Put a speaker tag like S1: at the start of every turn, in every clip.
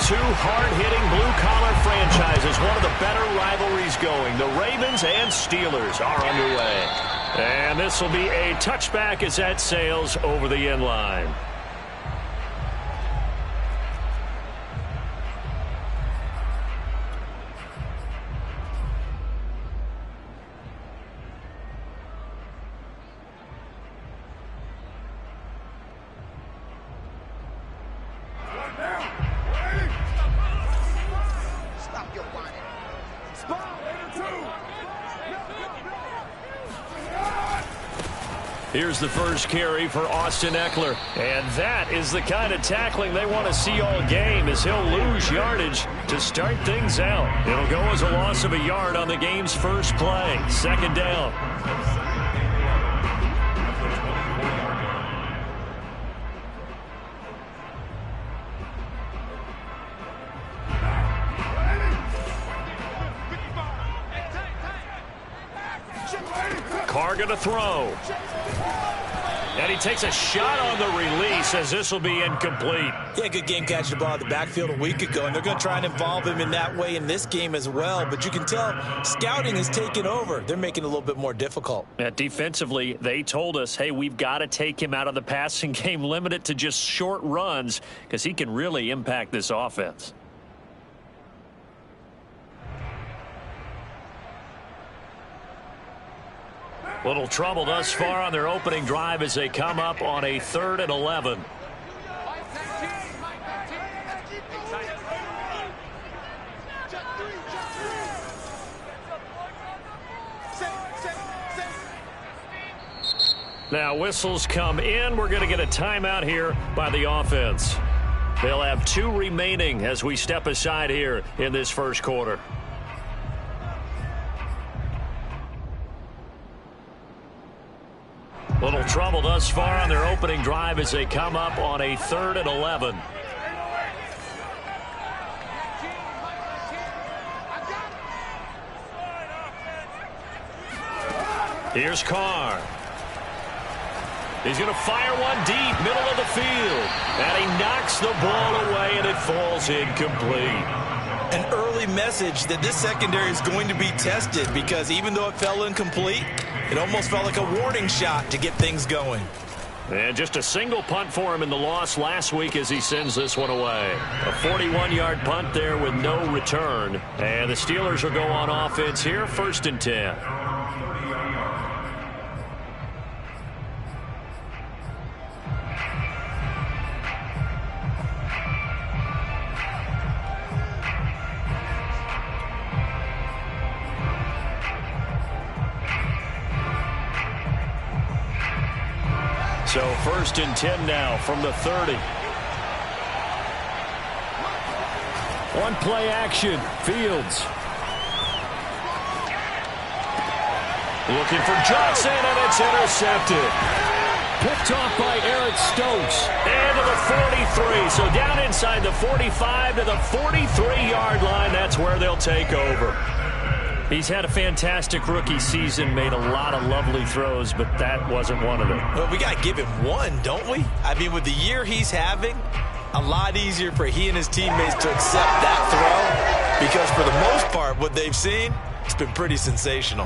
S1: two hard-hitting blue-collar franchises, one of the better rivalries going. The Ravens and Steelers are underway. And this will be a touchback as that sails over the end line. Here's the first carry for Austin Ekeler. And that is the kind of tackling they want to see all game, as he'll lose yardage to start things out. It'll go as a loss of a yard on the game's first play. Second down. Carr going to throw. And he takes a shot on the release, as this will be incomplete.
S2: Yeah, good game catching the ball in the backfield a week ago, and they're going to try and involve him in that way in this game as well. But you can tell scouting has taken over. They're making it a little bit more difficult.
S1: Defensively, they told us, hey, we've got to take him out of the passing game, limit it to just short runs, because he can really impact this offense. Little trouble thus far on their opening drive as they come up on a 3rd and 11. Now whistles come in. We're going to get a timeout here by the offense. They'll have 2 remaining as we step aside here in this first quarter. Little trouble thus far on their opening drive as they come up on a 3rd and 11. Here's Carr. He's going to fire one deep, middle of the field. And he knocks the ball away, and it falls incomplete.
S2: An early message that this secondary is going to be tested, because even though it fell incomplete, it almost felt like a warning shot to get things going.
S1: And just a single punt for him in the loss last week as he sends this one away. A 41-yard punt there with no return. And the Steelers will go on offense here, 1st and 10. So 1st and 10 now from the 30. One play action. Fields. Looking for Johnson, and it's intercepted. Picked off by Eric Stokes. And to the 43. So down inside the 45 to the 43-yard line. That's where they'll take over. He's had a fantastic rookie season, made a lot of lovely throws, but that wasn't one of them.
S2: Well, we got to give him one, don't we? I mean, with the year he's having, a lot easier for he and his teammates to accept that throw, because for the most part, what they've seen, it's been pretty sensational.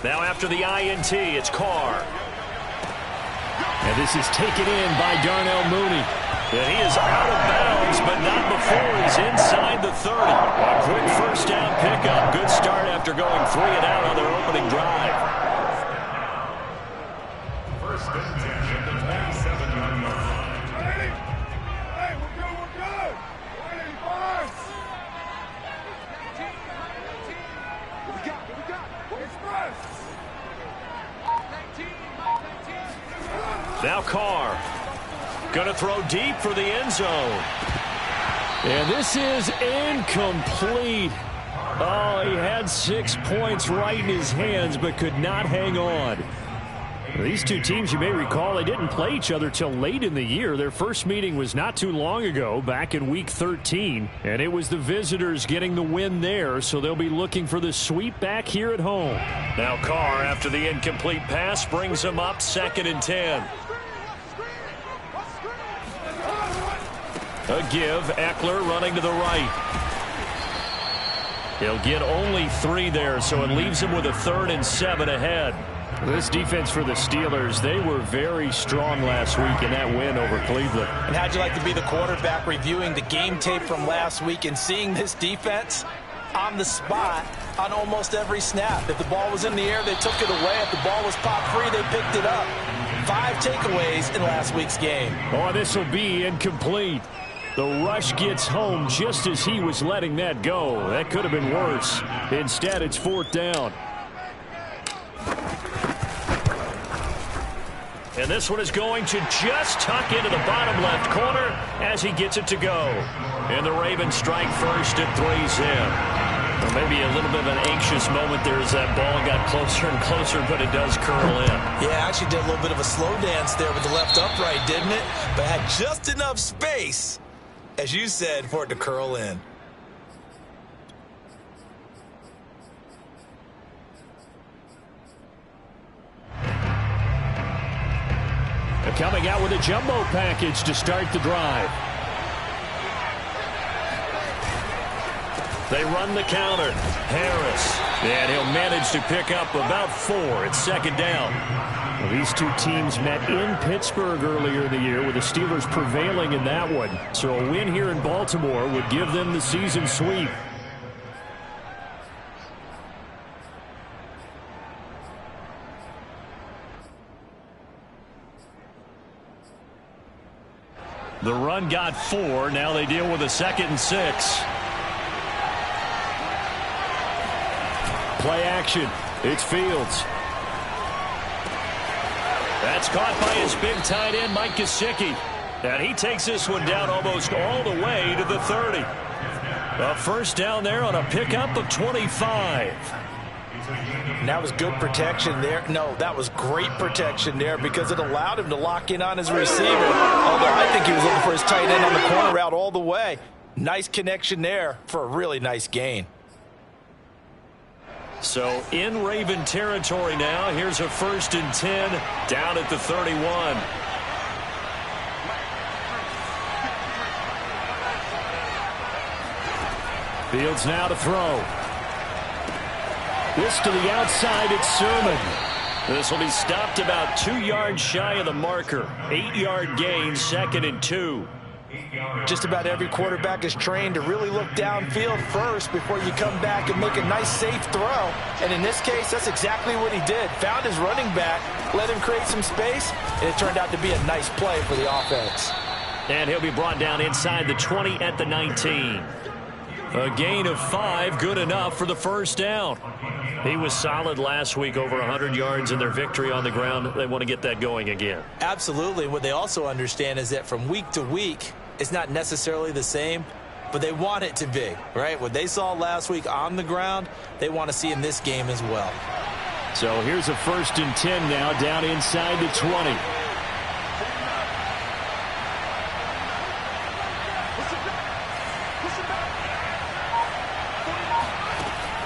S1: Now after the INT, it's Carr. And this is taken in by Darnell Mooney. And he is out of bounds, but not before he's inside the 30. A quick first down pickup. Good start after going 3 and out on their opening drive.
S3: First and 10 at the 27-yard line.
S4: Hey, we're good. 185. What we got? Express.
S1: Now Carr. Going to throw deep for the end zone. And this is incomplete. Oh, he had 6 points right in his hands, but could not hang on. These two teams, you may recall, they didn't play each other till late in the year. Their first meeting was not too long ago, back in Week 13. And it was the visitors getting the win there, so they'll be looking for the sweep back here at home. Now Carr, after the incomplete pass, brings them up 2nd and 10. A give, Eckler running to the right. He'll get only 3 there, so it leaves him with a 3rd and 7 ahead. This defense for the Steelers, they were very strong last week in that win over Cleveland.
S2: And how'd you like to be the quarterback reviewing the game tape from last week and seeing this defense on the spot on almost every snap? If the ball was in the air, they took it away. If the ball was popped free, they picked it up. 5 takeaways in last week's game.
S1: Oh, this will be incomplete. The rush gets home just as he was letting that go. That could have been worse. Instead, it's 4th down. And this one is going to just tuck into the bottom left corner as he gets it to go. And the Ravens strike first at 3's in. Well, maybe a little bit of an anxious moment there as that ball got closer and closer, but it does curl in.
S2: Yeah, actually did a little bit of a slow dance there with the left upright, didn't it? But had just enough space, as you said, for it to curl in.
S1: Coming out with a jumbo package to start the drive. They run the counter. Harris. And he'll manage to pick up about 4. It's 2nd down. Well, these two teams met in Pittsburgh earlier in the year, with the Steelers prevailing in that one. So a win here in Baltimore would give them the season sweep. The run got 4. Now they deal with a 2nd and 6. Play action. It's Fields. That's caught by his big tight end, Mike Gesicki. And he takes this one down almost all the way to the 30. A first down there on a pickup of 25.
S2: And that was good protection there. No, that was great protection there because it allowed him to lock in on his receiver. Although I think he was looking for his tight end on the corner route all the way. Nice connection there for a really nice gain.
S1: So in Raven territory now. Here's a 1st and 10 down at the 31. Fields now to throw. This to the outside, it's Sermon. This will be stopped about 2 yards shy of the marker. 8-yard gain, 2nd and 2.
S2: Just about every quarterback is trained to really look downfield first before you come back and make a nice, safe throw. And in this case, that's exactly what he did. Found his running back, let him create some space, and it turned out to be a nice play for the offense.
S1: And he'll be brought down inside the 20 at the 19. A gain of 5, good enough for the first down. He was solid last week, over 100 yards in their victory on the ground. They want to get that going again.
S2: Absolutely. What they also understand is that from week to week, it's not necessarily the same, but they want it to be, right? What they saw last week on the ground, they want to see in this game as well.
S1: So here's a 1st and 10 now, down inside the 20.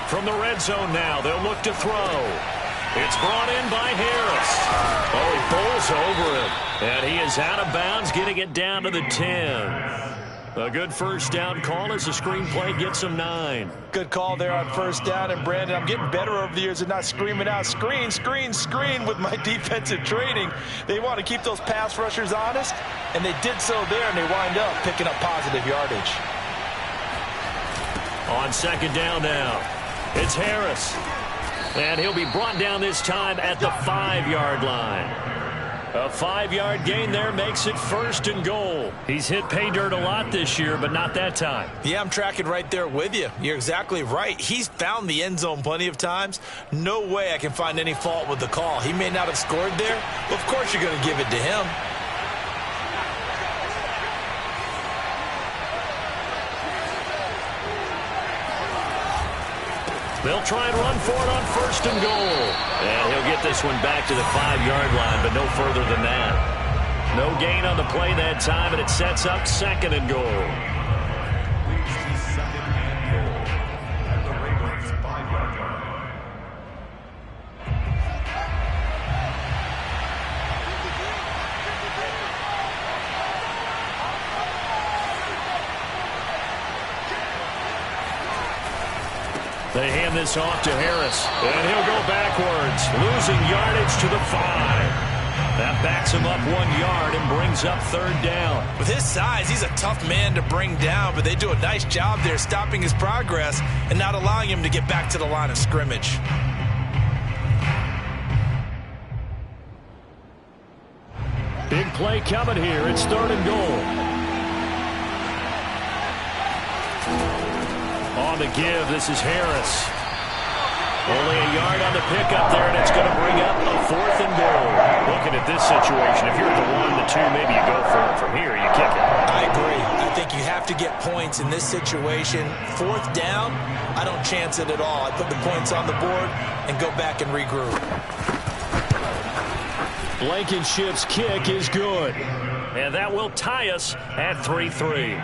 S1: From the red zone now, they'll look to throw. It's brought in by Harris. Oh, he bowls over it. And he is out of bounds, getting it down to the 10. A good first down call as the screenplay gets him 9.
S2: Good call there on first down. And, Brandon, I'm getting better over the years at not screaming out, screen, screen, screen with my defensive training. They want to keep those pass rushers honest, and they did so there, and they wind up picking up positive yardage.
S1: On 2nd down now, it's Harris. And he'll be brought down this time at the 5-yard line. A 5-yard gain there makes it 1st and goal. He's hit pay dirt a lot this year, but not that time.
S2: Yeah, I'm tracking right there with you. You're exactly right. He's found the end zone plenty of times. No way I can find any fault with the call. He may not have scored there, but of course you're going to give it to him.
S1: They'll try and run for it on 1st and goal. And he'll get this one back to the 5-yard line, but no further than that. No gain on the play that time, and it sets up 2nd and goal.
S3: Leads to 2nd and goal at the Ravens' 5-yard line.
S1: They hand this off to Harris, and he'll go backwards, losing yardage to the 5. That backs him up 1 yard and brings up 3rd down.
S2: With his size, he's a tough man to bring down, but they do a nice job there stopping his progress and not allowing him to get back to the line of scrimmage.
S1: Big play coming here. It's 3rd and goal. On the give, this is Harris. Only a yard on the pickup there, and it's going to bring up a 4th and goal. Looking at this situation, if you're at the 1, the 2, maybe you go for it. From here, you kick it.
S2: I agree. I think you have to get points in this situation. 4th down, I don't chance it at all. I put the points on the board and go back and regroup.
S1: Blankenship's kick is good. And that will tie us at 3-3.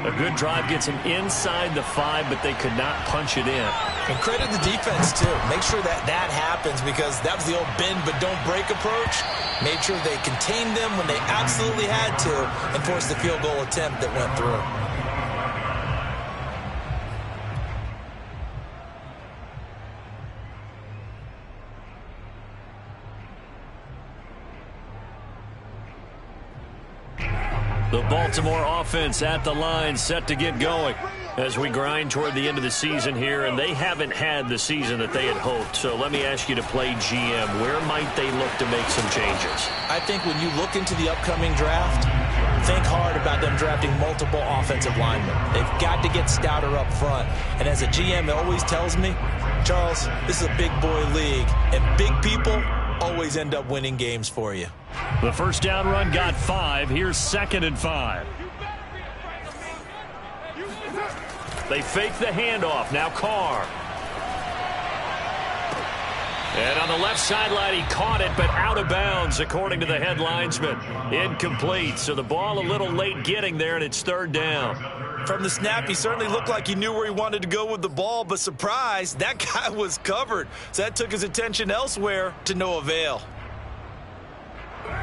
S1: A good drive gets them inside the 5, but they could not punch it in.
S2: And credit the defense, too. Make sure that happens, because that was the old bend but don't break approach. Made sure they contained them when they absolutely had to and forced the field goal attempt that went through.
S1: The Baltimore offense at the line, set to get going as we grind toward the end of the season here, and they haven't had the season that they had hoped. So let me ask you to play GM. Where might they look to make some changes?
S2: I think when you look into the upcoming draft, think hard about them drafting multiple offensive linemen. They've got to get stouter up front. And as a GM, it always tells me, Charles, this is a big boy league, and big people always end up winning games for you.
S1: The 1st down run got 5. Here's 2nd and 5. They fake the handoff. Now Carr. And on the left sideline, he caught it, but out of bounds, according to the head linesman. Incomplete. So the ball a little late getting there, and it's 3rd down.
S2: From the snap, he certainly looked like he knew where he wanted to go with the ball, but surprise, that guy was covered. So that took his attention elsewhere to no avail.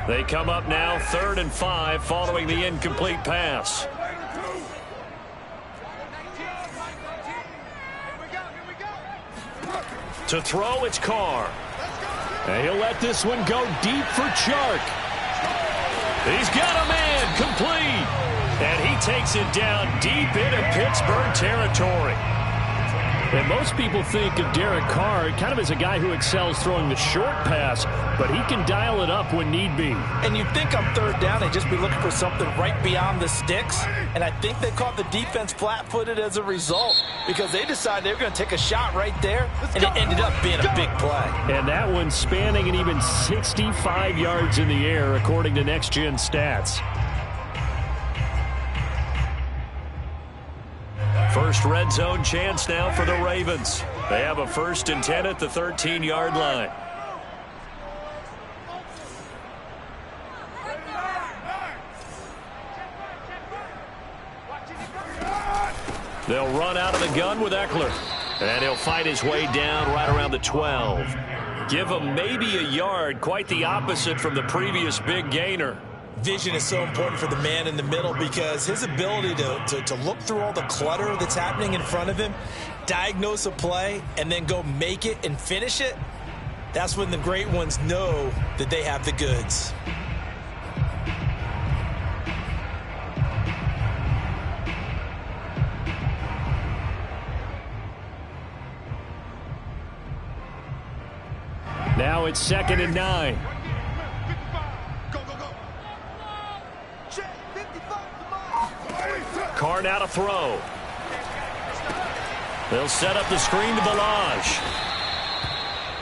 S1: They come up now 3rd and 5 following the incomplete pass. To throw, it's Carr. And he'll let this one go deep for Chark. He's got a man, complete. And he takes it down deep into Pittsburgh territory. And most people think of Derek Carr kind of as a guy who excels throwing the short pass, but he can dial it up when need be.
S2: And you'd think on 3rd down they'd just be looking for something right beyond the sticks. And I think they caught the defense flat-footed as a result, because they decided they were going to take a shot right there, and it ended up being a big play.
S1: And that one spanning an even 65 yards in the air, according to Next Gen Stats. First red zone chance now for the Ravens. They have a 1st and 10 at the 13-yard line. They'll run out of the gun with Eckler. And he'll fight his way down right around the 12. Give him maybe a yard, quite the opposite from the previous big gainer.
S2: Vision is so important for the man in the middle, because his ability to look through all the clutter that's happening in front of him, diagnose a play, and then go make it and finish it, that's when the great ones know that they have the goods.
S1: Now it's 2nd and 9. Carr now to throw. They'll set up the screen to Balaj.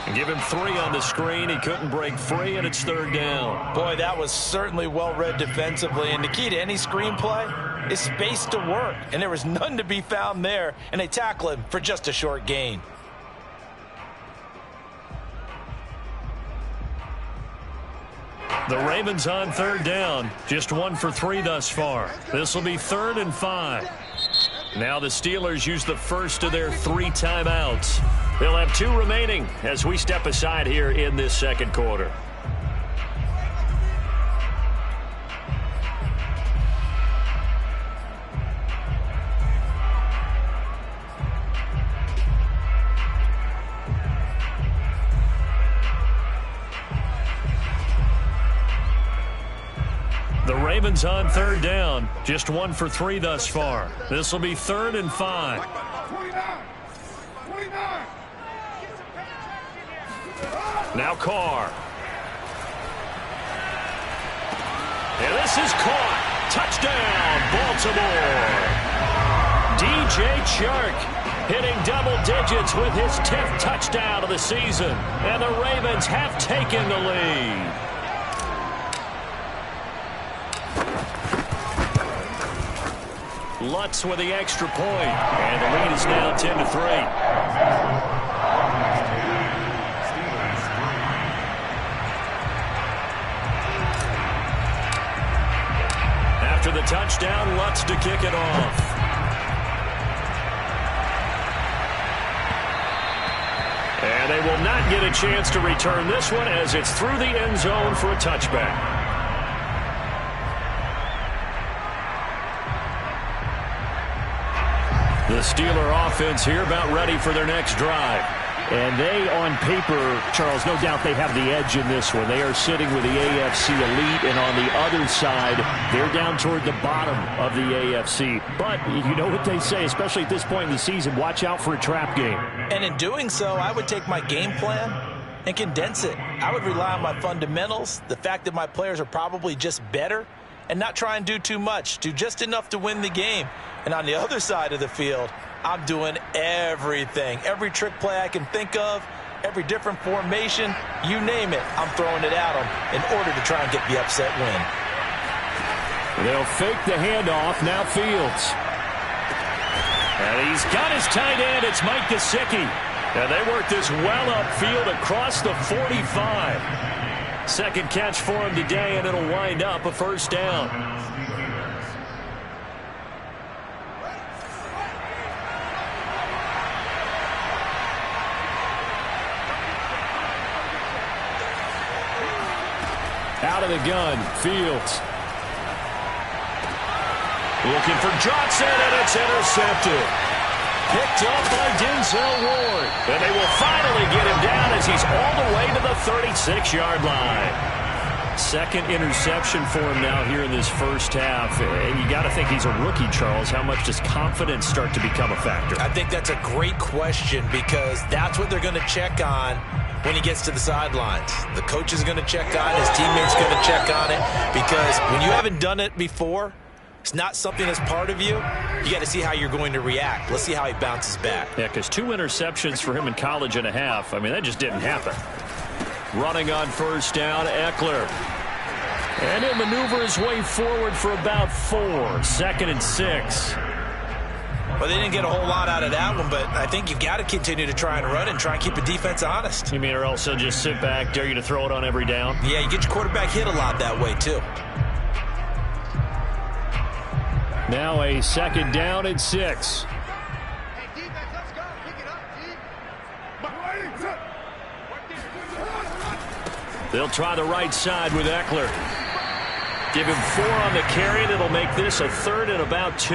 S1: And give him 3 on the screen. He couldn't break free, and it's 3rd down.
S2: Boy, that was certainly well read defensively. And the key to any screenplay is space to work. And there was none to be found there. And they tackle him for just a short gain.
S1: The Ravens on third down. Just 1 for 3 thus far. This will be 3rd and 5. Now the Steelers use the first of their 3 timeouts. They'll have 2 remaining as we step aside here in this second quarter. The Ravens on third down. Just 1 for 3 thus far. This will be 3rd and 5.
S4: 29.
S1: Now Carr. And this is caught. Touchdown, Baltimore. DJ Chark hitting double digits with his 10th touchdown of the season. And the Ravens have taken the lead. Lutz with the extra point, and the lead is now 10-3. After the touchdown, Lutz to kick it off. And they will not get a chance to return this one as it's through the end zone for a touchback. The Steeler offense here about ready for their next drive.
S5: And they, on paper, Charles, no doubt they have the edge in this one. They are sitting with the AFC elite, and on the other side, they're down toward the bottom of the AFC. But you know what they say, especially at this point in the season, watch out for a trap game.
S2: And in doing so, I would take my game plan and condense it. I would rely on my fundamentals, the fact that my players are probably just better, and not try and do too much, do just enough to win the game. And on the other side of the field, I'm doing everything. Every trick play I can think of, every different formation, you name it, I'm throwing it at them in order to try and get the upset win.
S5: They'll fake the handoff. Now Fields.
S1: And he's got his tight end. It's Mike Gesicki. And they work this well upfield across the 45. Second catch for him today, and it'll wind up a first down.
S5: Out of the gun, Fields.
S1: Looking for Johnson, and it's intercepted. Picked up by Denzel Ward. And they will finally get him down as he's all the way to the 36-yard line. Second interception for him now here in this first half. And you got to think he's a rookie, Charles. How much does confidence start to become a factor?
S2: I think that's a great question because that's what they're going to check on when he gets to the sidelines. The coach is going to check on it. His teammates going to check on it because when you haven't done it before, it's not something that's part of you. You got to see how you're going to react. Let's see how he bounces back.
S1: Yeah, because 2 interceptions for him in college and a half. I mean, that just didn't happen. Running on first down, Eckler. And he'll maneuver his way forward for about 4. 2nd and 6.
S2: Well, they didn't get a whole lot out of that one, but I think you've got to continue to try and run and try and keep the defense honest.
S1: You mean, or else they'll just sit back, dare you to throw it on every down?
S2: Yeah, you get your quarterback hit a lot that way, too.
S5: Now a 2nd down and 6.
S4: Hey, defense, let's go. Pick it up, team.
S1: They'll try the right side with Eckler. Give him 4 on the carry, and it'll make this a 3rd and about 2.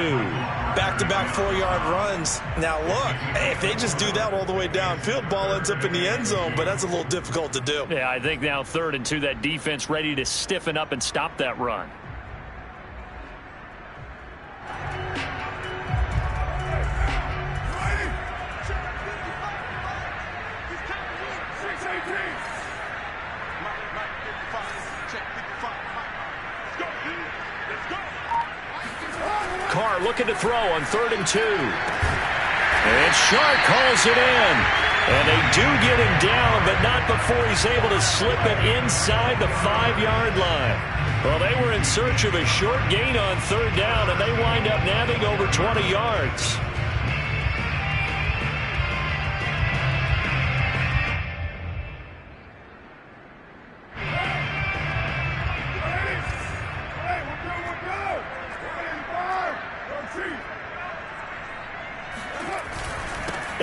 S2: Back-to-back 4-yard runs. Now, look, if they just do that all the way downfield, ball ends up in the end zone, but that's a little difficult to do.
S1: Yeah, I think now 3rd and 2, that defense ready to stiffen up and stop that run. Carr looking to throw on 3rd and 2. And Shark calls it in. And they do get him down, but not before he's able to slip it inside the 5-yard line. Well, they were in search of a short gain on 3rd down, and they wind up nabbing over 20 yards.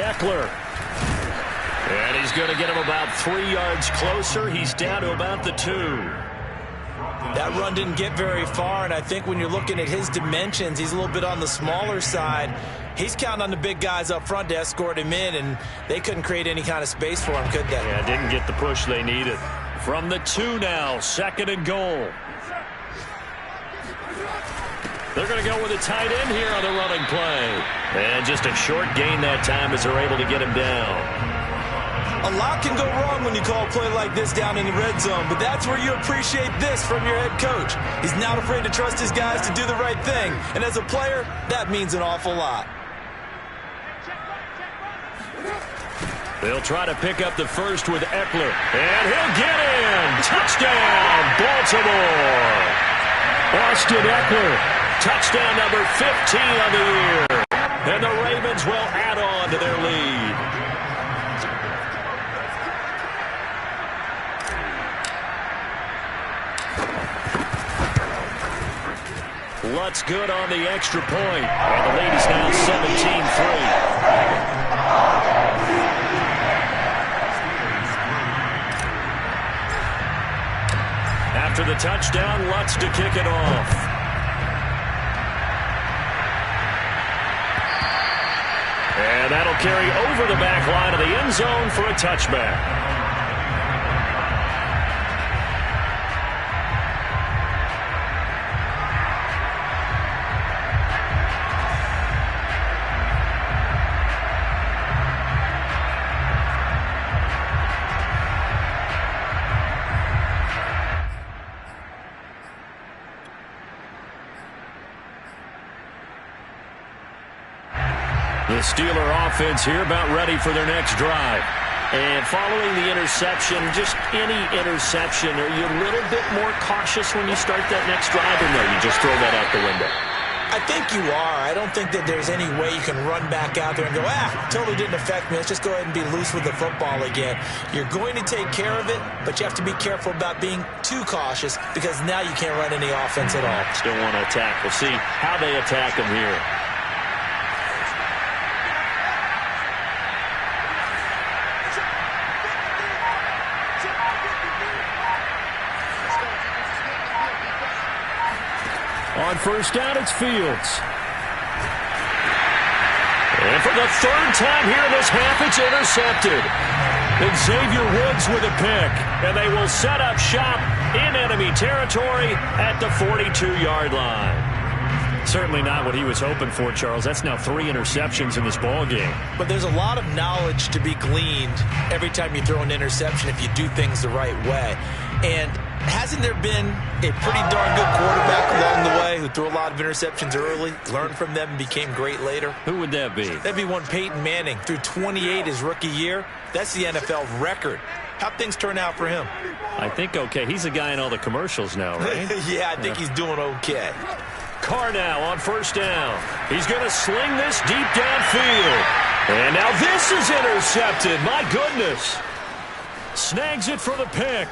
S5: Eckler. And he's going to get him about 3 yards closer. He's down to about the 2.
S2: That run didn't get very far, and I think when you're looking at his dimensions, he's a little bit on the smaller side. He's counting on the big guys up front to escort him in, and they couldn't create any kind of space for him, could they?
S5: Yeah, didn't get the push they needed. From the 2 now, 2nd and goal. They're going to go with a tight end here on the running play. And just a short gain that time as they're able to get him down.
S2: A lot can go wrong when you call a play like this down in the red zone, but that's where you appreciate this from your head coach. He's not afraid to trust his guys to do the right thing, and as a player, that means an awful lot.
S5: They'll try to pick up the first with Eckler, and he'll get in! Touchdown, Baltimore! Austin Eckler, touchdown number 15 of the year. And the Ravens will add on to their lead. Lutz good on the extra point. And the lead is now 17-3. After the touchdown, Lutz to kick it off. And that'll carry over the back line of the end zone for a touchback. The Steeler offense here about ready for their next drive. And following the interception, just any interception, are you a little bit more cautious when you start that next drive, or no, you just throw that out the window?
S2: I think you are. I don't think that there's any way you can run back out there and go, totally didn't affect me. Let's just go ahead and be loose with the football again. You're going to take care of it, but you have to be careful about being too cautious because now you can't run any offense at all.
S5: Still want to attack. We'll see how they attack them here. On first down, it's Fields. And for the 3rd time here in this half, it's intercepted. Xavier Woods with a pick. And they will set up shop in enemy territory at the 42-yard line. Certainly not what he was hoping for, Charles. That's now 3 interceptions in this ball game.
S2: But there's a lot of knowledge to be gleaned every time you throw an interception if you do things the right way. And hasn't there been a pretty darn good quarterback along the way who threw a lot of interceptions early, learned from them, and became great later?
S5: Who would that be?
S2: That'd be one Peyton Manning. Threw 28 his rookie year. That's the NFL record. How'd things turn out for him?
S5: I think okay. He's a guy in all the commercials now, right?
S2: Yeah, I think he's doing okay.
S5: Carr now on first down. He's going to sling this deep downfield. And now this is intercepted. My goodness. Snags it for the pick.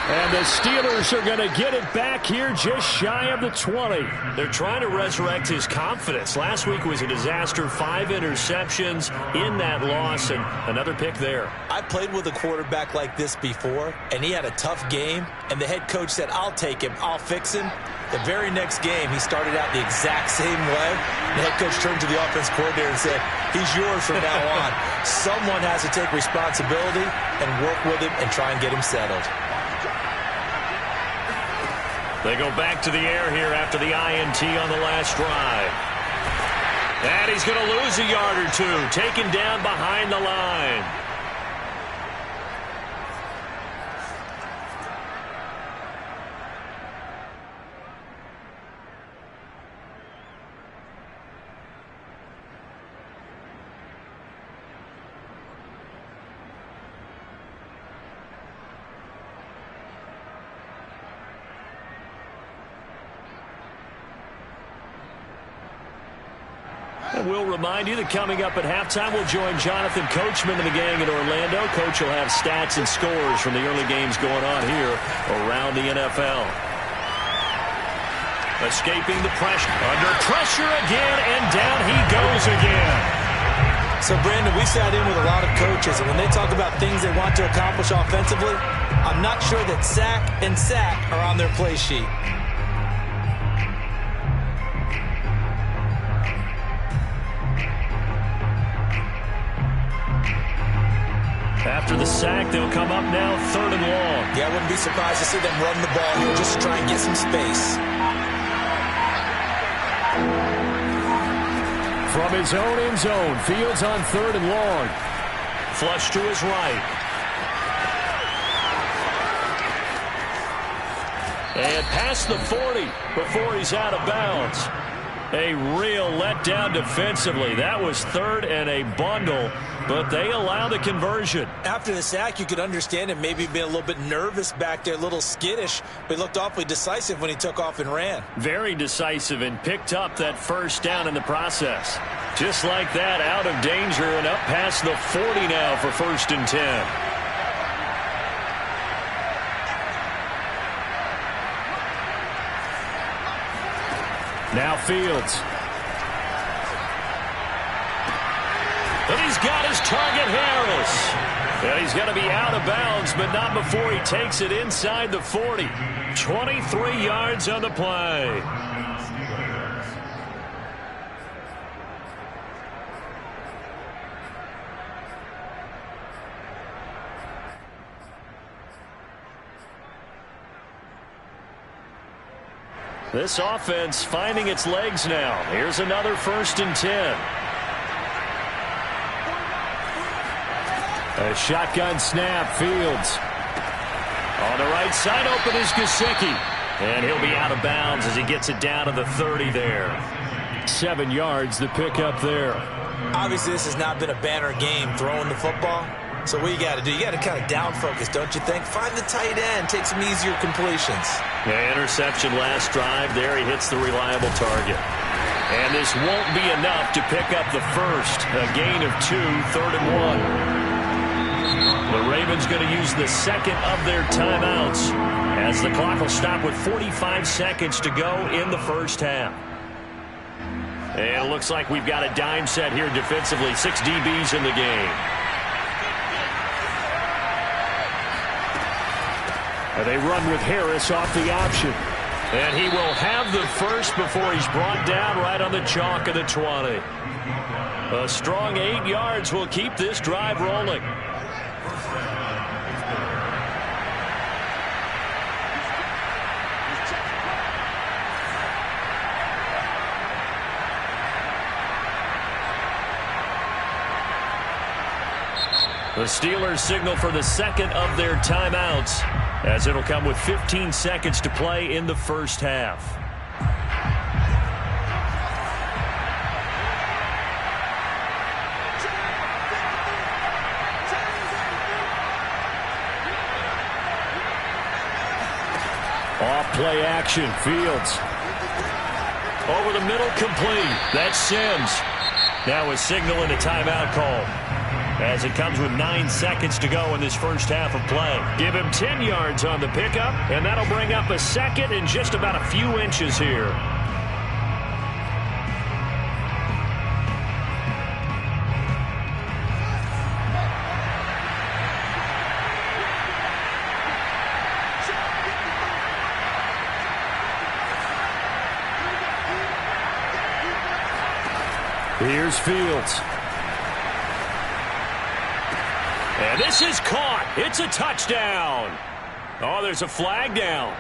S5: And the Steelers are going to get it back here just shy of the 20. They're trying to resurrect his confidence. Last week was a disaster. 5 interceptions in that loss, and another pick there.
S2: I played with a quarterback like this before, and he had a tough game, and the head coach said, I'll take him, I'll fix him. The very next game, he started out the exact same way. The head coach turned to the offense coordinator and said, he's yours from now on. Someone has to take responsibility and work with him and try and get him settled.
S5: They go back to the air here after the INT on the last drive. And he's going to lose a yard or 2, taken down behind the line. And we'll remind you that coming up at halftime, we'll join Jonathan Coachman and the gang in Orlando. Coach will have stats and scores from the early games going on here around the NFL. Escaping the pressure. Under pressure again, and down he goes again.
S2: So, Brandon, we sat in with a lot of coaches, and when they talk about things they want to accomplish offensively, I'm not sure that sack and sack are on their play sheet.
S5: After the sack, they'll come up now 3rd and long.
S2: Yeah, I wouldn't be surprised to see them run the ball here just to try and get some space.
S5: From his own end zone, Fields on 3rd and long. Flush to his right. And past the 40 before he's out of bounds. A real letdown defensively. That was 3rd and a bundle, but they allow the conversion.
S2: After the sack, you could understand him maybe being a little bit nervous back there, a little skittish, but he looked awfully decisive when he took off and ran.
S5: Very decisive and picked up that first down in the process. Just like that, out of danger and up past the 40 now for 1st and 10. Now Fields. And he's got his target, Harris. And he's going to be out of bounds, but not before he takes it inside the 40. 23 yards on the play. This offense finding its legs now. Here's another 1st and 10. A shotgun snap, Fields. On the right side, open is Gesicki. And he'll be out of bounds as he gets it down to the 30 there. 7 yards, the pickup there.
S2: Obviously, this has not been a banner game throwing the football. So what you got to do, you got to kind of down focus, don't you think? Find the tight end, take some easier completions.
S5: Yeah, interception last drive. There he hits the reliable target. And this won't be enough to pick up the first. A gain of 2, 3rd and 1. The Ravens going to use the second of their timeouts as the clock will stop with 45 seconds to go in the first half. And it looks like we've got a dime set here defensively. 6 DBs in the game. And they run with Harris off the option. And he will have the first before he's brought down right on the chalk of the 20. A strong 8 yards will keep this drive rolling. The Steelers signal for the second of their timeouts, as it'll come with 15 seconds to play in the first half. Off play action, Fields. Over the middle, complete. That's Sims. Now a signal and a timeout call, as it comes with 9 seconds to go in this first half of play. Give him 10 yards on the pickup, and that'll bring up a second and just about a few inches here. Here's Fields. And this is caught. It's a touchdown. Oh, there's a flag down.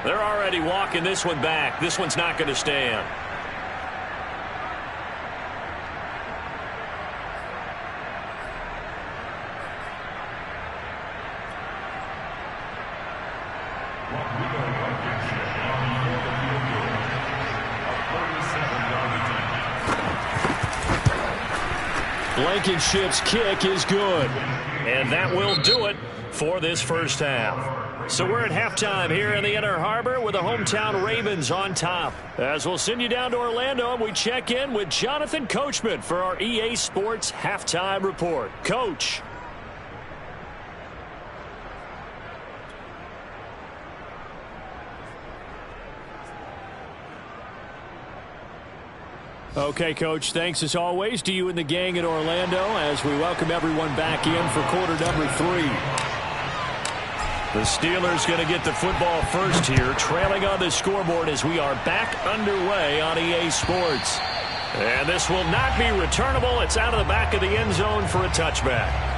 S5: They're already walking this one back. This one's not going to stand. Blankenship's kick is good. And that will do it for this first half. So we're at halftime here in the Inner Harbor with the hometown Ravens on top. As we'll send you down to Orlando, and we check in with Jonathan Coachman for our EA Sports Halftime Report. Coach. Okay, Coach, thanks as always to you and the gang in Orlando as we welcome everyone back in for quarter number 3. The Steelers going to get the football first here, trailing on the scoreboard as we are back underway on EA Sports. And this will not be returnable. It's out of the back of the end zone for a touchback.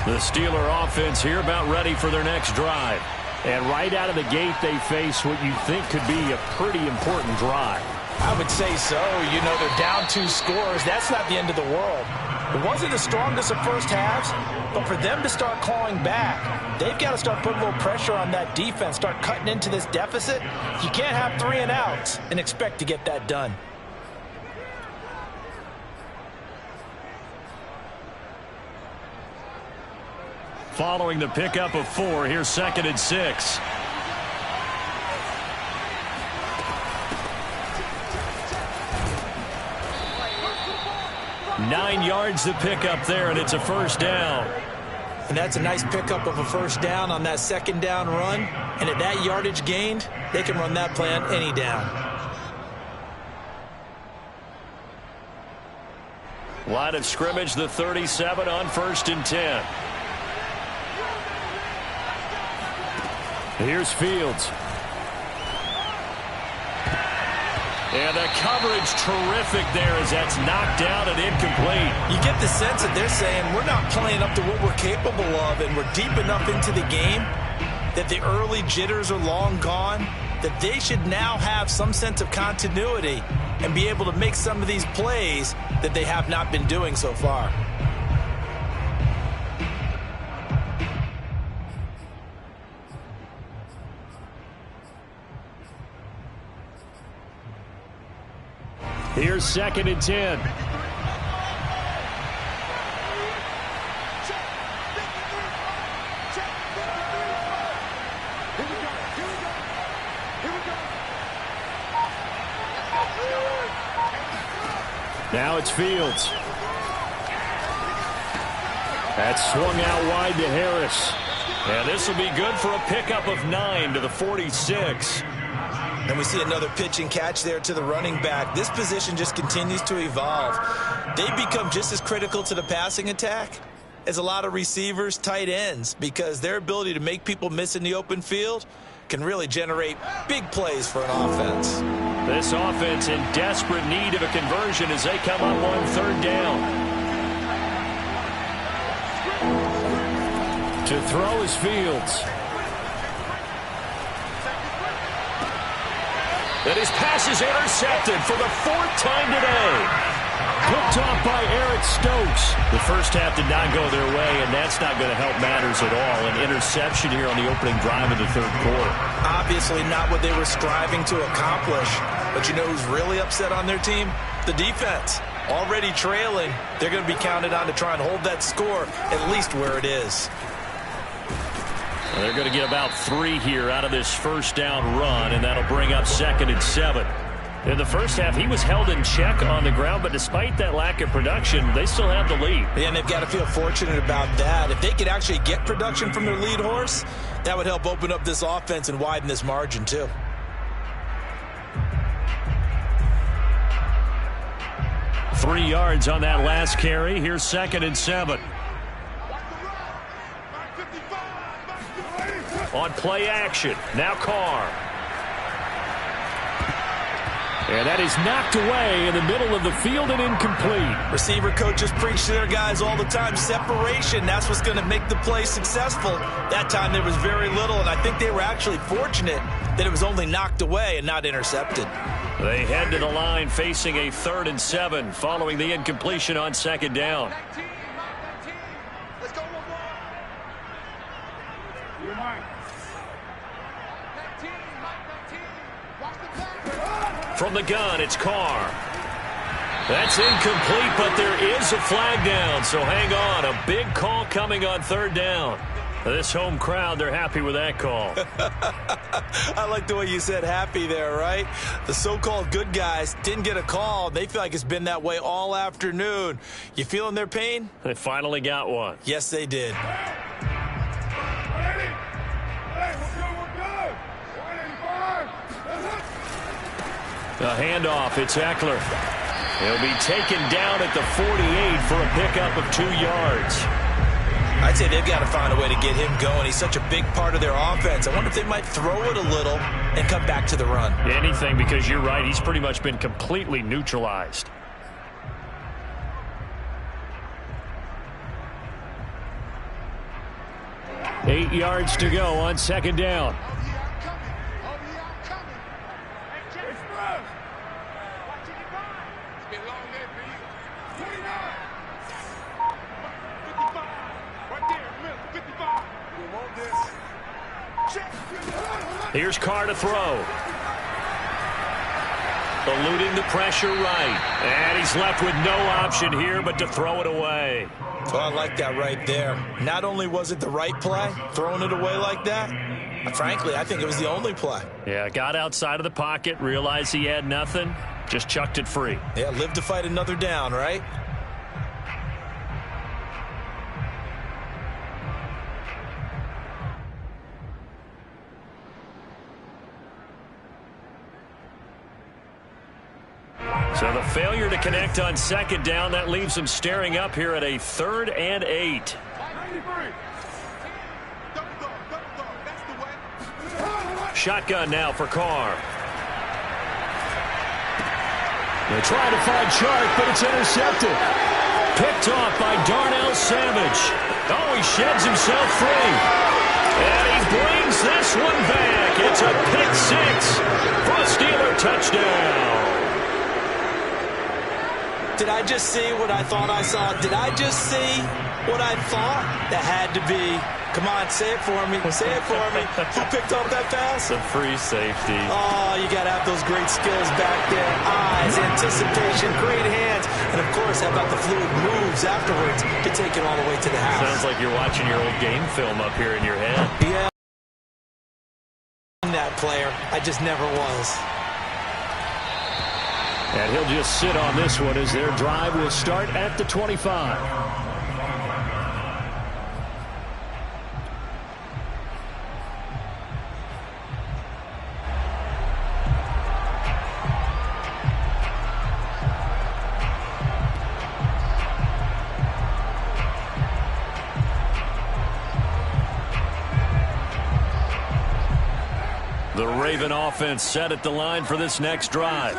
S5: The Steeler offense here about ready for their next drive. And right out of the gate, they face what you think could be a pretty important drive.
S6: I would say so. You know, they're down 2 scores. That's not the end of the world. It wasn't the strongest of first halves, but for them to start clawing back, they've got to start putting a little pressure on that defense, start cutting into this deficit. You can't have 3 and outs and expect to get that done.
S5: Following the pickup of 4, here's 2nd and 6. Nine yards to pick up there, and it's a first down.
S2: And that's a nice pickup of a first down on that 2nd down run. And at that yardage gained, they can run that play on any down.
S5: Line of scrimmage, the 37 on 1st and 10. Here's Fields. And the coverage terrific there as that's knocked down and incomplete.
S2: You get the sense that they're saying we're not playing up to what we're capable of, and we're deep enough into the game that the early jitters are long gone, that they should now have some sense of continuity and be able to make some of these plays that they have not been doing so far.
S5: Here's 2nd and 10. Now it's Fields. That's swung out wide to Harris. And this will be good for a pickup of 9 to the 46.
S2: And we see another pitch and catch there to the running back. This position just continues to evolve. They become just as critical to the passing attack as a lot of receivers, tight ends, because their ability to make people miss in the open field can really generate big plays for an offense.
S5: This offense in desperate need of a conversion as they come up on 3rd down. To throw is Fields. And his pass is intercepted for the 4th time today. Picked off by Eric Stokes. The first half did not go their way, and that's not going to help matters at all. An interception here on the opening drive of the 3rd quarter.
S2: Obviously not what they were striving to accomplish. But you know who's really upset on their team? The defense. Already trailing. They're going to be counted on to try and hold that score at least where it is.
S5: They're going to get about 3 here out of this first down run, and that'll bring up 2nd and 7. In the first half, he was held in check on the ground, but despite that lack of production, they still have the lead.
S2: Yeah, and they've got to feel fortunate about that. If they could actually get production from their lead horse, that would help open up this offense and widen this margin too.
S5: Three yards on that last carry. Here's 2nd and 7. On play action, now Carr. And that is knocked away in the middle of the field and incomplete.
S2: Receiver coaches preach to their guys all the time. Separation, that's what's going to make the play successful. That time there was very little, and I think they were actually fortunate that it was only knocked away and not intercepted.
S5: They head to the line facing a 3rd and 7 following the incompletion on 2nd down. From the gun, it's Carr. That's incomplete, but there is a flag down, so hang on. A big call coming on 3rd down.
S1: This home crowd, they're happy with that call.
S2: I like the way you said happy there, right? The so-called good guys didn't get a call. They feel like it's been that way all afternoon. You feeling their pain?
S1: They finally got one.
S2: Yes, they did.
S1: A handoff. It's Eckler. He'll be taken down at the 48 for a pickup of 2 yards.
S2: I'd say they've got to find a way to get him going. He's such a big part of their offense. I wonder if they might throw it a little and come back to the run.
S1: Anything, because you're right. He's pretty much been completely neutralized. Eight yards to go on second down. Here's Carr to throw. Eluding the pressure right. And he's left with no option here but to throw it away.
S2: Oh, I like that right there. Not only was it the right play, throwing it away like that, frankly, I think it was the only play.
S1: Yeah, got outside of the pocket, realized he had nothing, just chucked it free.
S2: Yeah, live to fight another down, right?
S1: So the failure to connect on second down, that leaves him staring up here at a 3rd and 8. Shotgun now for Carr. They try to find Chark, but it's intercepted. Picked off by Darnell Savage. Oh, he sheds himself free. And he brings this one back. It's a pick 6 for a Steeler touchdown.
S2: Did I just see what I thought I saw? Did I just see what I thought? That had to be. Come on, say it for me. Say it for me. Who picked up that pass?
S1: The free safety.
S2: Oh, you got to have those great skills back there. Eyes, anticipation, great hands. And, of course, how about the fluid moves afterwards to take it all the way to the house?
S1: Sounds like you're watching your old game film up here in your head.
S2: Yeah. That player. I just never was.
S5: And he'll just sit on this one as their drive will start at the 25. The Raven offense set at the line for this next drive.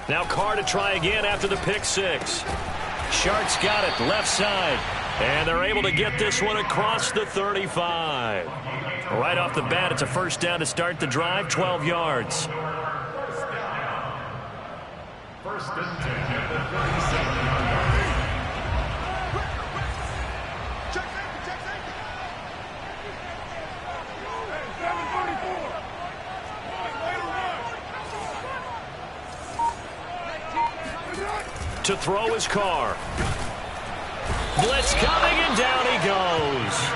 S5: Now Carr to try again after the pick 6. Shark's got it left side. And they're able to get this one across the 35. Right off the bat, it's a first down to start the drive, 12 yards.
S3: First and 10 at the 37.
S1: To throw his Carr. Blitz coming, and down he goes.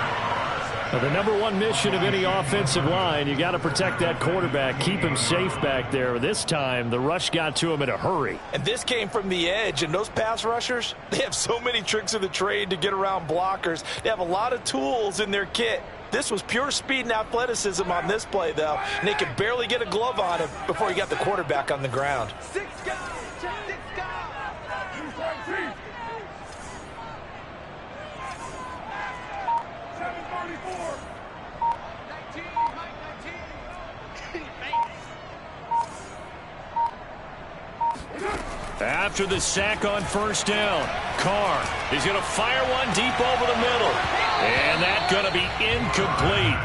S5: Now, the number one mission of any offensive line, you got to protect that quarterback, keep him safe back there. This time, the rush got to him in a hurry.
S6: And this came from the edge, and those pass rushers, they have so many tricks of the trade to get around blockers. They have a lot of tools in their kit. This was pure speed and athleticism on this play, though, and they could barely get a glove on him before he got the quarterback on the ground.
S4: 6 guys, check 6 guys. 734. 19, Mike 19.
S1: After the sack on first down, Carr is going to fire one deep over the middle. And that's going to be incomplete.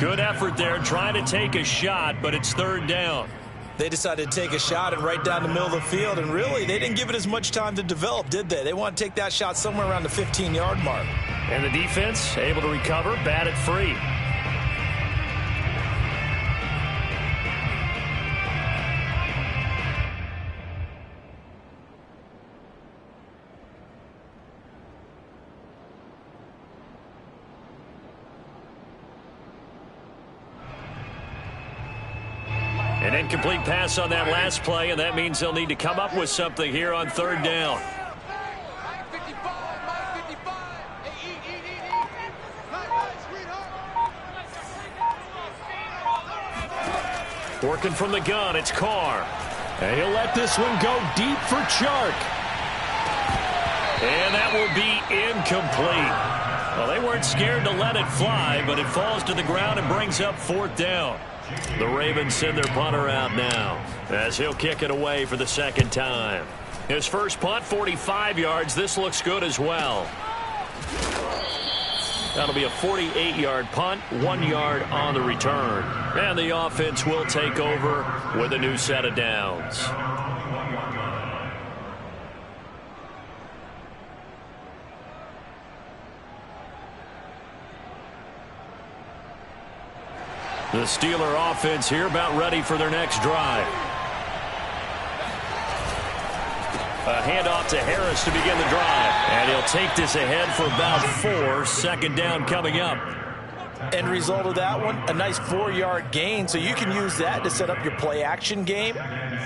S1: Good effort there trying to take a shot, but it's third down.
S2: They decided to take a shot and right down the middle of the field, and really, they didn't give it as much time to develop, did they? They want to take that shot somewhere around the 15-yard mark.
S1: And the defense able to recover, bat it free. An incomplete pass on that last play, and that means they'll need to come up with something here on third down.
S4: Mike 55, Mike 55. Hey, eat. Nice, sweetheart.
S1: Working from the gun, it's Carr. And he'll let this one go deep for Chark. And that will be incomplete. Well, they weren't scared to let it fly, but it falls to the ground and brings up fourth down. The Ravens send their punter out now as he'll kick it away for the second time. His first punt, 45 yards. This looks good as well. That'll be a 48-yard punt, 1 yard on the return. And the offense will take over with a new set of downs. The Steeler offense here about ready for their next drive. A handoff to Harris to begin the drive. And he'll take this ahead for about 4. Second down coming up.
S6: End result of that one, a nice 4-yard gain. So you can use that to set up your play-action game.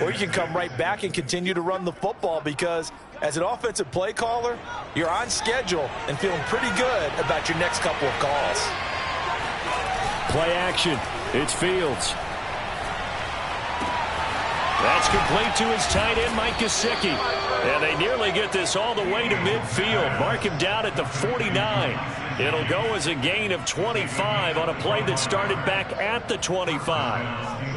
S6: Or you can come right back and continue to run the football because as an offensive play caller, you're on schedule and feeling pretty good about your next couple of calls.
S1: Play action. It's Fields. That's complete to his tight end, Mike Gesicki. And they nearly get this all the way to midfield. Mark him down at the 49. It'll go as a gain of 25 on a play that started back at the 25.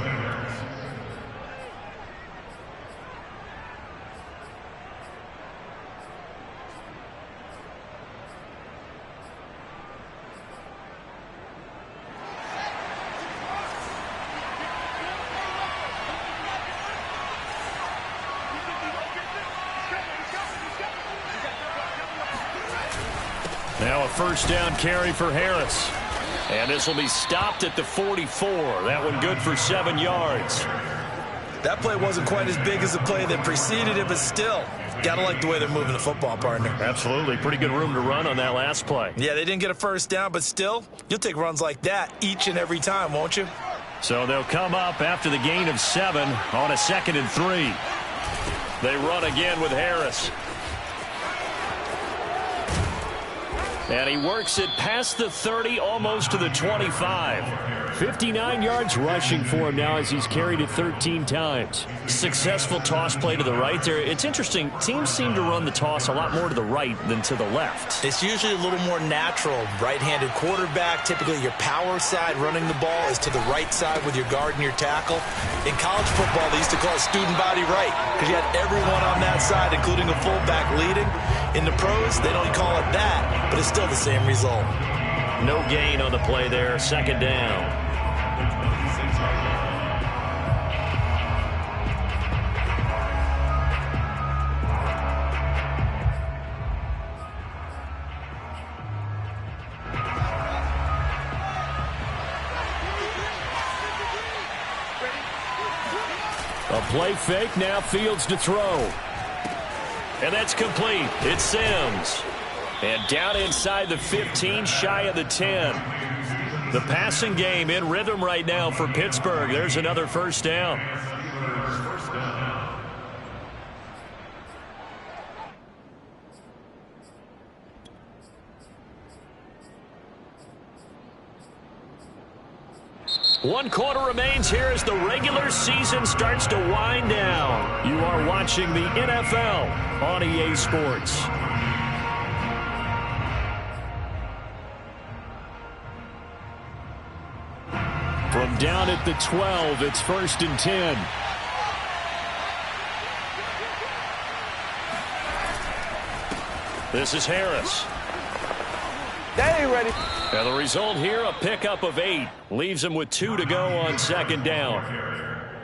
S1: Now a first down carry for Harris. And this will be stopped at the 44. That one good for 7 yards.
S2: That play wasn't quite as big as the play that preceded it, but still, got to like the way they're moving the football, partner.
S1: Absolutely. Pretty good room to run on that last play.
S2: Yeah, they didn't get a first down, but still, you'll take runs like that each and every time, won't you?
S1: So they'll come up after the gain of 7 on a 2nd and 3. They run again with Harris. And he works it past the 30, almost to the 25. 59 yards rushing for him now as he's carried it 13 times. Successful toss play to the right there. It's interesting. Teams seem to run the toss a lot more to the right than to the left.
S2: It's usually a little more natural. Right-handed quarterback, typically your power side running the ball is to the right side with your guard and your tackle. In college football, they used to call it student body right because you had everyone on that side, including a fullback leading. In the pros, they don't call it that, but it's still the same result.
S1: No gain on the play there. Second down. A play fake, now Fields to throw. And that's complete. It's Sims. And down inside the 15, shy of the 10. The passing game in rhythm right now for Pittsburgh. There's another first down. One quarter remains here as the regular season starts to wind down. You are watching the NFL on EA Sports. From down at the 12, it's 1st and 10. This is Harris.
S4: They ain't ready.
S1: And the result here, a pickup of 8. Leaves him with 2 to go on second down.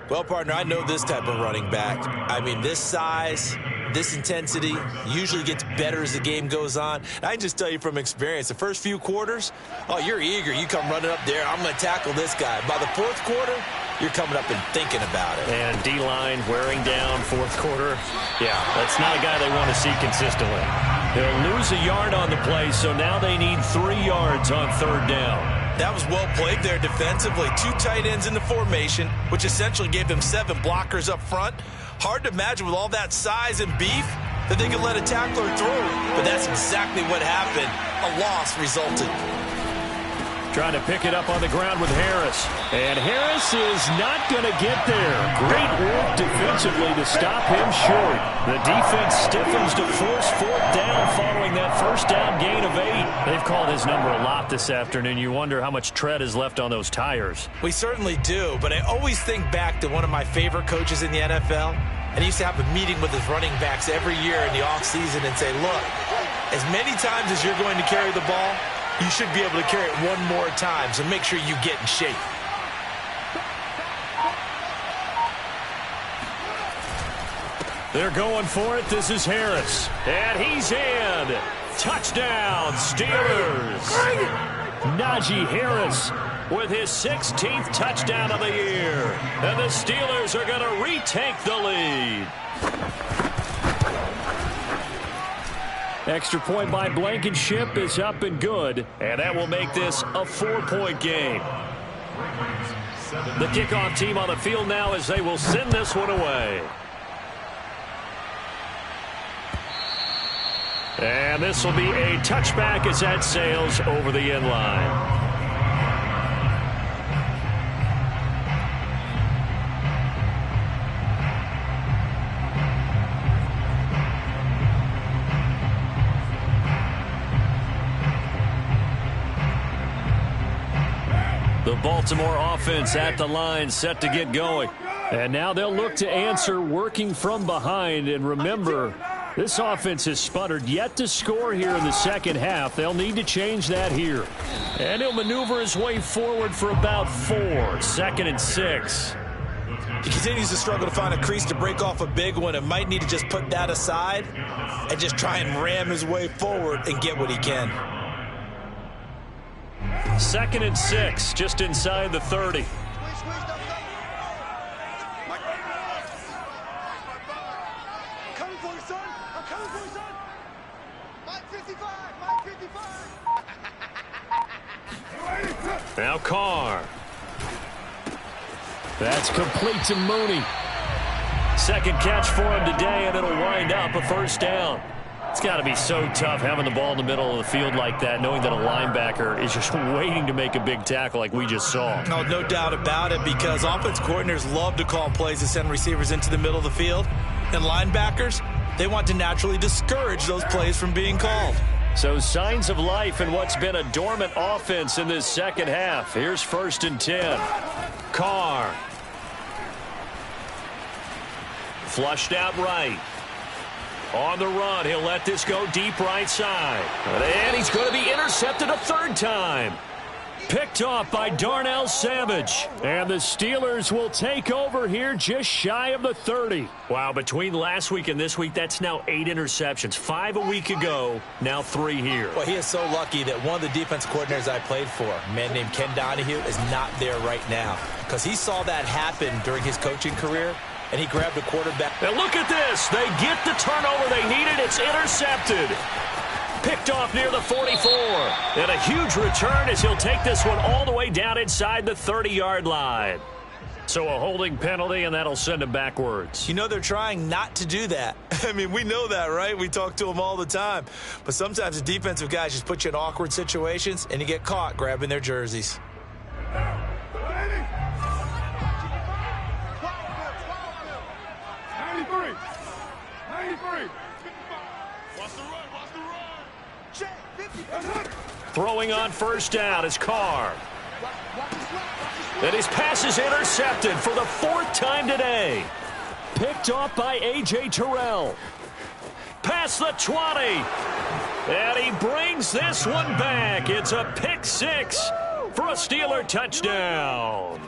S2: Well, partner, I know this type of running back. I mean, this size, this intensity usually gets better as the game goes on. I can just tell you from experience, the first few quarters, oh, you're eager. You come running up there, I'm going to tackle this guy. By the fourth quarter, you're coming up and thinking about it.
S1: And D-line wearing down fourth quarter. Yeah, that's not a guy they want to see consistently. They'll lose a yard on the play, so now they need 3 yards on third down.
S2: That was well played there defensively. 2 tight ends in the formation, which essentially gave them 7 blockers up front. Hard to imagine with all that size and beef that they could let a tackler through. But that's exactly what happened. A loss resulted.
S5: Trying to pick it up on the ground with Harris. And Harris is not going to get there. Great work defensively to stop him short. The defense stiffens to force 4th down following that first down gain of 8. They've called his number a lot this afternoon. You wonder how much tread is left on those tires.
S2: We certainly do, but I always think back to one of my favorite coaches in the NFL. And he used to have a meeting with his running backs every year in the offseason and say, look, as many times as you're going to carry the ball, you should be able to carry it 1 more time, so make sure you get in shape.
S5: They're going for it. This is Harris. And he's in. Touchdown, Steelers. Najee Harris with his 16th touchdown of the year. And the Steelers are going to retake the lead. Extra point by Blankenship is up and good, and that will make this a 4-point game. The kickoff team on the field now as they will send this one away. And this will be a touchback as that sails over the end line. The Baltimore offense at the line, set to get going. And now they'll look to answer working from behind. And remember, this offense has sputtered yet to score here in the second half. They'll need to change that here. And he'll maneuver his way forward for about 4. 2nd and 6.
S2: He continues to struggle to find a crease to break off a big one and might need to just put that aside and just try and ram his way forward and get what he can.
S5: 2nd and 6, just inside the 30.
S4: Coming for you, son. I'm coming for you, son. Mike 55. Mike 55.
S5: Now Carr. That's complete to Mooney. 2nd catch for him today, and it'll wind up a 1st down. It's got to be so tough having the ball in the middle of the field like that, knowing that a linebacker is just waiting to make a big tackle like we just saw.
S2: No doubt about it, because offense coordinators love to call plays to send receivers into the middle of the field. And linebackers, they want to naturally discourage those plays from being called.
S5: So signs of life in what's been a dormant offense in this second half. Here's 1st and 10. Carr. Flushed out right. On the run, he'll let this go deep right side. And he's going to be intercepted a 3rd time. Picked off by Darnell Savage. And the Steelers will take over here just shy of the 30. Wow, between last week and this week, that's now 8 interceptions. 5 a week ago, now 3 here.
S2: Well, he is so lucky that one of the defense coordinators I played for, a man named Ken Donahue, is not there right now. Because he saw that happen during his coaching career, and he grabbed a quarterback.
S5: Now look at this. They get the turnover they needed. It's intercepted. Picked off near the 44. And a huge return as he'll take this one all the way down inside the 30-yard line. So a holding penalty, and that'll send him backwards.
S2: You know, they're trying not to do that. I mean, we know that, right? We talk to them all the time. But sometimes the defensive guys just put you in awkward situations, and you get caught grabbing their jerseys.
S4: 93.
S5: Throwing on 1st down is Carr. And his pass is intercepted for the 4th time today. Picked off by A.J. Terrell. Past the 20. And he brings this one back. It's a pick 6 for a Steeler touchdown.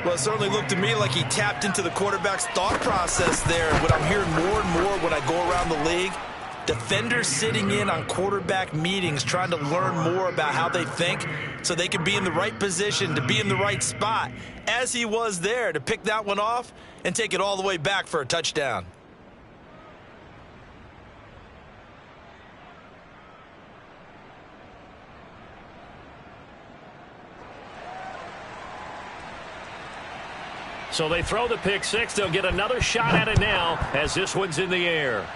S2: Well, it certainly looked to me like he tapped into the quarterback's thought process there. What I'm hearing more and more when I go around the league, defenders sitting in on quarterback meetings trying to learn more about how they think so they can be in the right position, to be in the right spot, as he was there to pick that one off and take it all the way back for a touchdown.
S5: So they throw the pick six. They'll get another shot at it now as this one's in the air.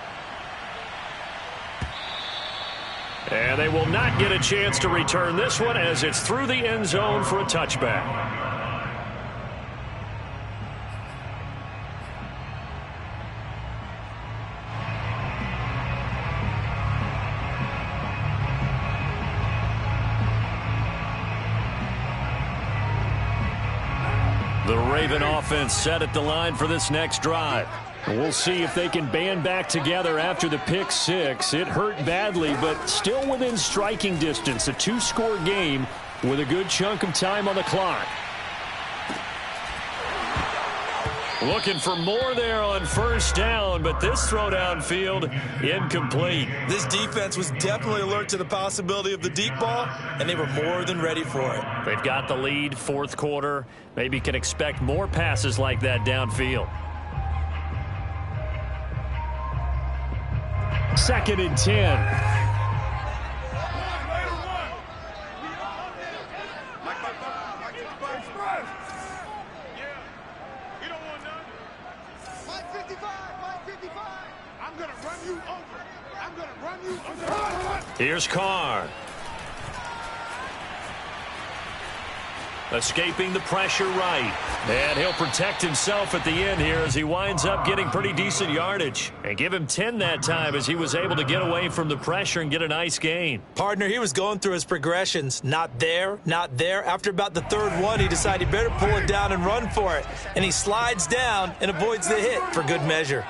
S5: And they will not get a chance to return this one as it's through the end zone for a touchback. The Raven offense set at the line for this next drive. We'll see if they can band back together after the pick six. It hurt badly, but still within striking distance. A two-score game with a good chunk of time on the clock. Looking for more there on first down, but this throw downfield incomplete.
S2: This defense was definitely alert to the possibility of the deep ball, and they were more than ready for it.
S5: They've got the lead, fourth quarter. Maybe can expect more passes like that downfield. 2nd and 10. Here's Carr. Escaping the pressure right. And he'll protect himself at the end here as he winds up getting pretty decent yardage. And give him 10 that time as he was able to get away from the pressure and get a nice gain.
S2: Partner, he was going through his progressions. Not there, not there. After about the third one, he decided he better pull it down and run for it. And he slides down and avoids the hit for good measure.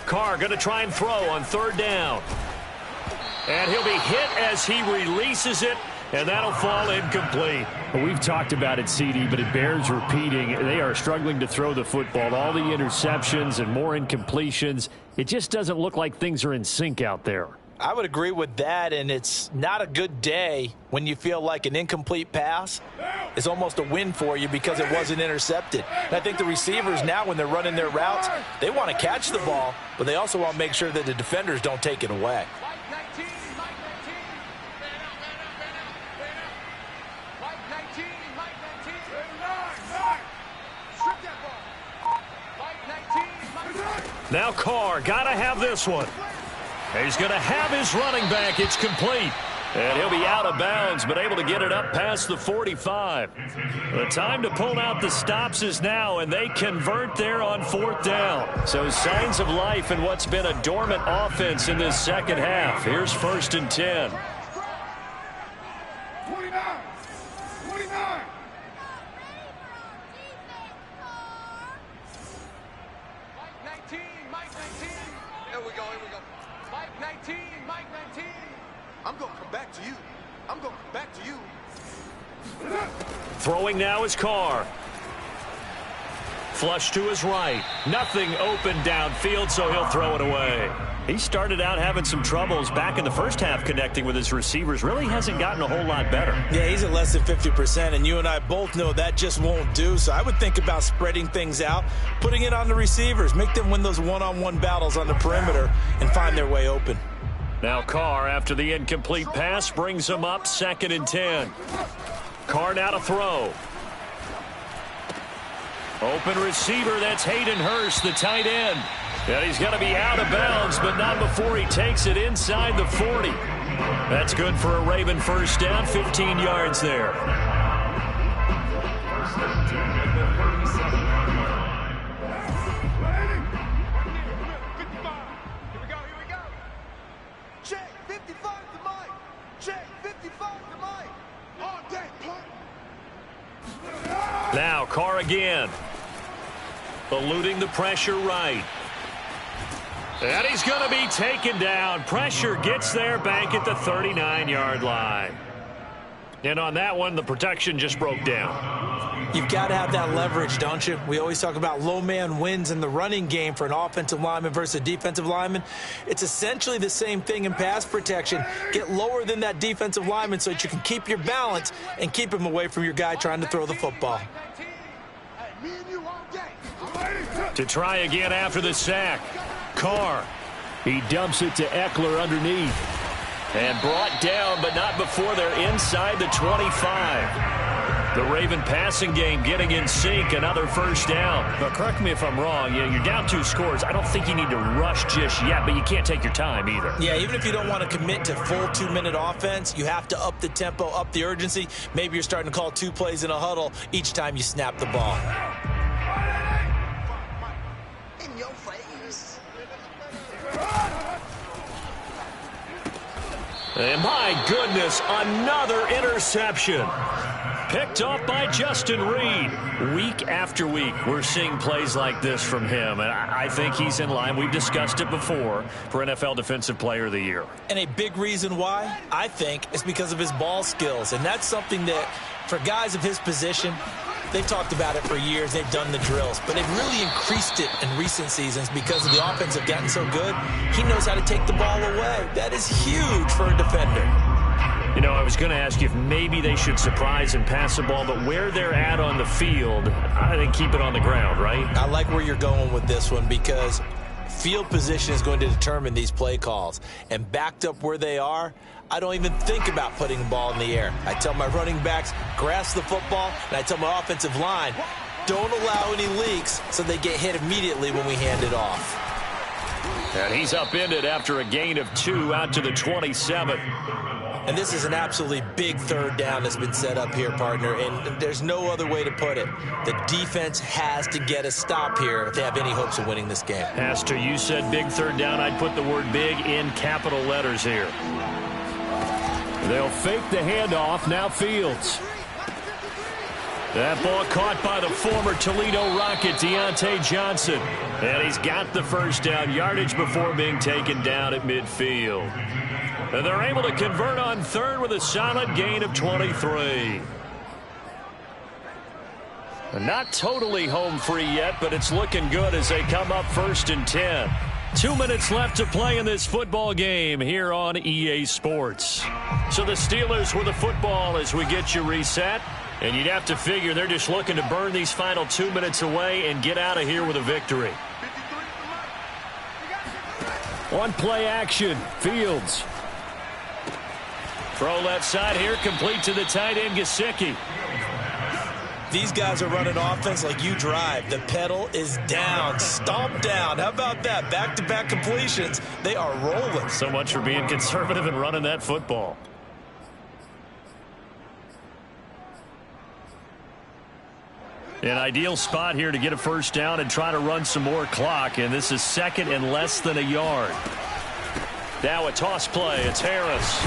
S5: Carr going to try and throw on 3rd down. And he'll be hit as he releases it, and that'll fall incomplete. Well, we've talked about it, CD, but it bears repeating. They are struggling to throw the football. All the interceptions and more incompletions. It just doesn't look like things are in sync out there.
S6: I would agree with that, and it's not a good day when you feel like an incomplete pass is almost a win for you because it wasn't intercepted. And I think the receivers now, when they're running their routes, they want to catch the ball, but they also want to make sure that the defenders don't take it away.
S5: Now Carr, got to have this one. He's going to have his running back. It's complete. And he'll be out of bounds, but able to get it up past the 45. The time to pull out the stops is now, and they convert there on 4th down. So signs of life in what's been a dormant offense in this second half. Here's 1st and 10.
S4: 29. I'm going to come back to you. I'm going to come back to you.
S5: Throwing now is Carr. Flush to his right. Nothing open downfield, so he'll throw it away. He started out having some troubles back in the first half connecting with his receivers. Really hasn't gotten a whole lot better.
S2: Yeah, he's at less than 50%, and you and I both know that just won't do. So I would think about spreading things out, putting it on the receivers, make them win those one-on-one battles on the perimeter and find their way open.
S5: Now Carr, after the incomplete pass, brings him up 2nd and 10. Carr now to throw. Open receiver, that's Hayden Hurst, the tight end. And he's going to be out of bounds, but not before he takes it inside the 40. That's good for a Raven first down, 15 yards there.
S4: Check 55 to Mike. Check 55 to Mike. All day, punt.
S5: Now Carr again. Eluding the pressure right. And he's going to be taken down. Pressure gets there back at the 39-yard line. And on that one, the protection just broke down.
S2: You've got to have that leverage, don't you? We always talk about low man wins in the running game for an offensive lineman versus a defensive lineman. It's essentially the same thing in pass protection. Get lower than that defensive lineman so that you can keep your balance and keep him away from your guy trying to throw the football.
S5: To try again after the sack. Carr. He dumps it to Eckler underneath. And brought down, but not before they're inside the 25. The Raven passing game getting in sync, another first down. But correct me if I'm wrong, you're down 2 scores. I don't think you need to rush just yet, but you can't take your time either.
S6: Yeah, even if you don't want to commit to full 2-minute offense, you have to up the tempo, up the urgency. Maybe you're starting to call 2 plays in a huddle each time you snap the ball.
S4: In your face.
S1: And my goodness, another interception. Picked off by Justin Reid.
S5: Week after week, we're seeing plays like this from him, and I think he's in line. We've discussed it before for NFL Defensive Player of the Year.
S6: And a big reason why, I think, is because of his ball skills. And that's something that, for guys of his position, they've talked about it for years. They've done the drills. But they've really increased it in recent seasons because of the offense have gotten so good. He knows how to take the ball away. That is huge for a defender.
S5: You know, I was going to ask you if maybe they should surprise and pass the ball, but where they're at on the field, I think keep it on the ground, right?
S6: I like where you're going with this one because field position is going to determine these play calls. And backed up where they are, I don't even think about putting the ball in the air. I tell my running backs, grasp the football, and I tell my offensive line, don't allow any leaks so they get hit immediately when we hand it off.
S5: And he's upended after a gain of 2 out to the 27.
S6: And this is an absolutely big third down that's been set up here, partner, and there's no other way to put it. The defense has to get a stop here if they have any hopes of winning this game.
S5: Pastor, you said big third down. I'd put the word big in capital letters here. They'll fake the handoff. Now Fields. That ball caught by the former Toledo Rocket, Deontay Johnson. And he's got the first down yardage before being taken down at midfield. And they're able to convert on third with a solid gain of 23. Not totally home free yet, but it's looking good as they come up 1st and 10. 2 minutes left to play in this football game here on EA Sports. So the Steelers with the football as we get you reset. And you'd have to figure they're just looking to burn these final 2 minutes away and get out of here with a victory. On play action, Fields. Throw left side here, complete to the tight end, Gesicki.
S6: These guys are running offense like you drive. The pedal is down, stomp down. How about that? Back-to-back completions. They are rolling.
S5: So much for being conservative and running that football. An ideal spot here to get a first down and try to run some more clock, and this is 2nd and less than a yard. Now a toss play. It's Harris.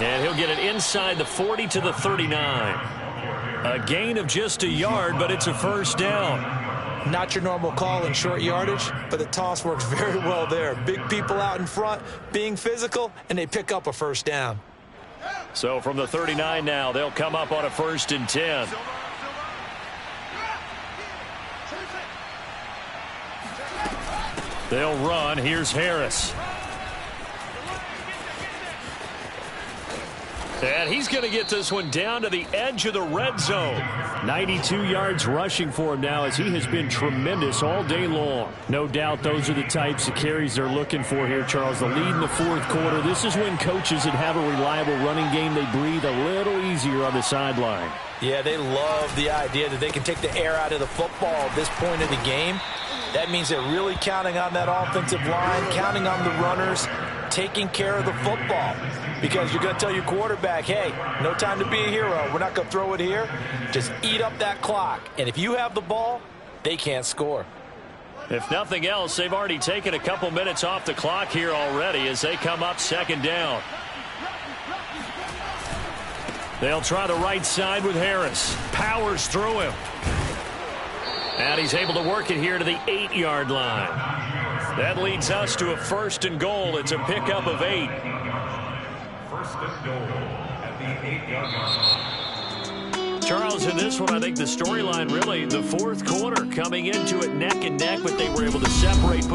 S5: And he'll get it inside the 40 to the 39. A gain of just a yard, but it's a first down.
S6: Not your normal call in short yardage, but the toss works very well there. Big people out in front, being physical, and they pick up a first down.
S5: So from the 39 now, they'll come up on a 1st and 10. They'll run. Here's Harris. And he's going to get this one down to the edge of the red zone. 92 yards rushing for him now as he has been tremendous all day long. No doubt those are the types of carries they're looking for here, Charles. The lead in the 4th quarter. This is when coaches that have a reliable running game, they breathe a little easier on the sideline.
S6: Yeah, they love the idea that they can take the air out of the football at this point of the game. That means they're really counting on that offensive line, counting on the runners, taking care of the football. Because you're going to tell your quarterback, hey, no time to be a hero. We're not going to throw it here. Just eat up that clock. And if you have the ball, they can't score.
S5: If nothing else, they've already taken a couple minutes off the clock here already as they come up 2nd down. They'll try the right side with Harris. Powers through him. And he's able to work it here to the 8-yard line. That leads us to a 1st and goal. It's a pickup of 8.
S3: 1st and goal at the 8-yard line.
S5: Charles, in this one, I think the storyline really, the 4th quarter, coming into it neck and neck, but they were able to separate, put